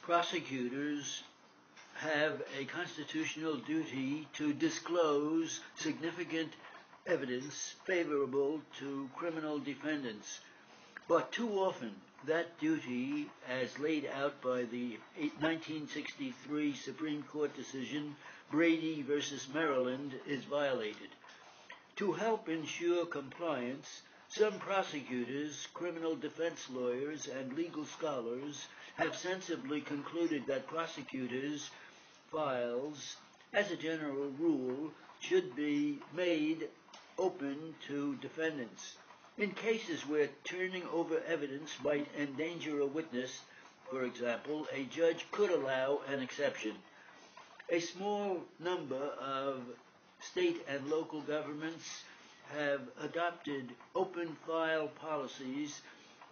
prosecutors have a constitutional duty to disclose significant evidence favorable to criminal defendants. But too often, that duty, as laid out by the 1963 Supreme Court decision Brady versus Maryland, is violated. To help ensure compliance, some prosecutors, criminal defense lawyers, and legal scholars have sensibly concluded that prosecutors' files, as a general rule, should be made open to defendants. In cases where turning over evidence might endanger a witness, for example, a judge could allow an exception. A small number of state and local governments have adopted open file policies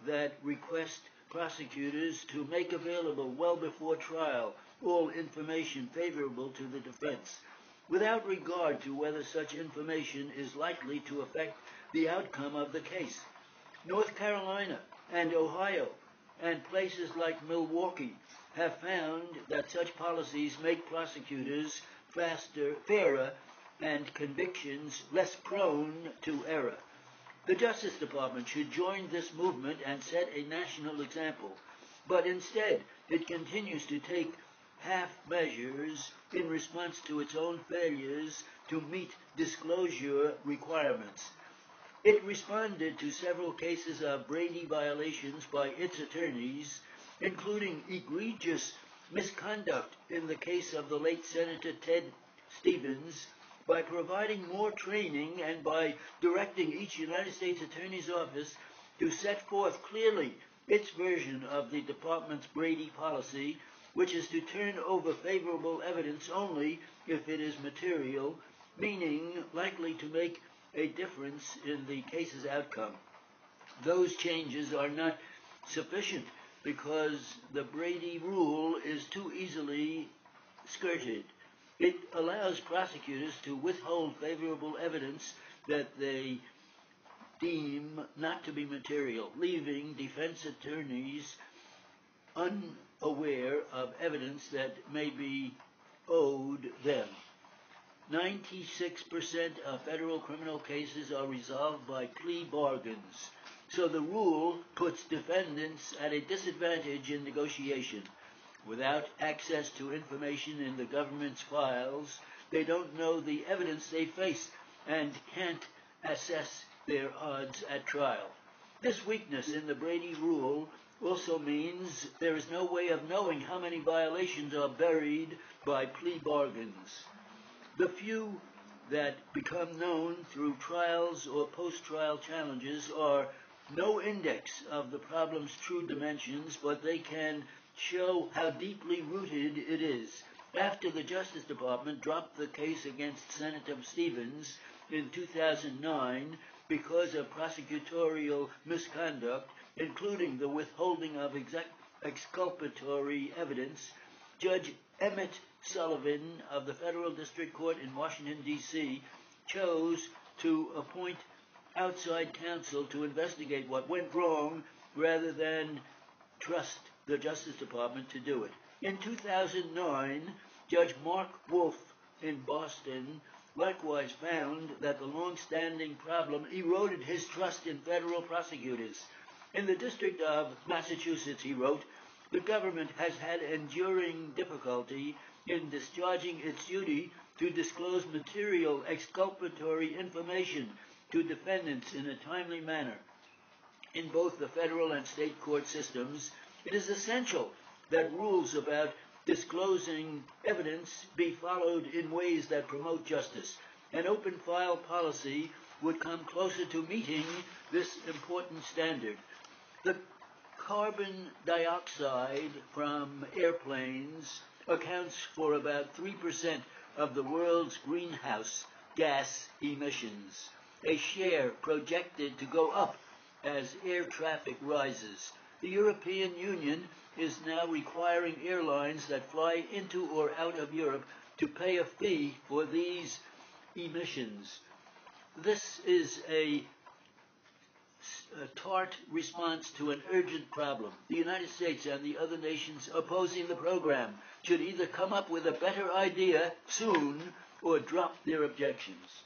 that request prosecutors to make available well before trial all information favorable to the defense, without regard to whether such information is likely to affect the outcome of the case. North Carolina and Ohio and places like Milwaukee have found that such policies make prosecutors fairer, and convictions less prone to error. The Justice Department should join this movement and set a national example, but instead it continues to take half measures in response to its own failures to meet disclosure requirements. It responded to several cases of Brady violations by its attorneys, including egregious misconduct in the case of the late Senator Ted Stevens, by providing more training and by directing each United States Attorney's Office to set forth clearly its version of the Department's Brady policy, which is to turn over favorable evidence only if it is material, meaning likely to make a difference in the case's outcome. Those changes are not sufficient because the Brady rule is too easily skirted. It allows prosecutors to withhold favorable evidence that they deem not to be material, leaving defense attorneys unaware of evidence that may be owed them. 96% of federal criminal cases are resolved by plea bargains, so the rule puts defendants at a disadvantage in negotiation. Without access to information in the government's files, they don't know the evidence they face and can't assess their odds at trial. This weakness in the Brady rule also means there is no way of knowing how many violations are buried by plea bargains. The few that become known through trials or post-trial challenges are no index of the problem's true dimensions, but they can show how deeply rooted it is. After the Justice Department dropped the case against Senator Stevens in 2009 because of prosecutorial misconduct, including the withholding of exculpatory evidence, Judge Emmett Sullivan of the Federal District Court in Washington, D.C., chose to appoint outside counsel to investigate what went wrong rather than trust the Justice Department to do it. In 2009, Judge Mark Wolf in Boston likewise found that the long-standing problem eroded his trust in federal prosecutors. In the District of Massachusetts, he wrote, the government has had enduring difficulty in discharging its duty to disclose material exculpatory information to defendants in a timely manner. In both the federal and state court systems, it is essential that rules about disclosing evidence be followed in ways that promote justice. An open file policy would come closer to meeting this important standard. The carbon dioxide from airplanes accounts for about 3% of the world's greenhouse gas emissions, a share projected to go up as air traffic rises. The European Union is now requiring airlines that fly into or out of Europe to pay a fee for these emissions. This is a tart response to an urgent problem. The United States and the other nations opposing the program should either come up with a better idea soon or drop their objections.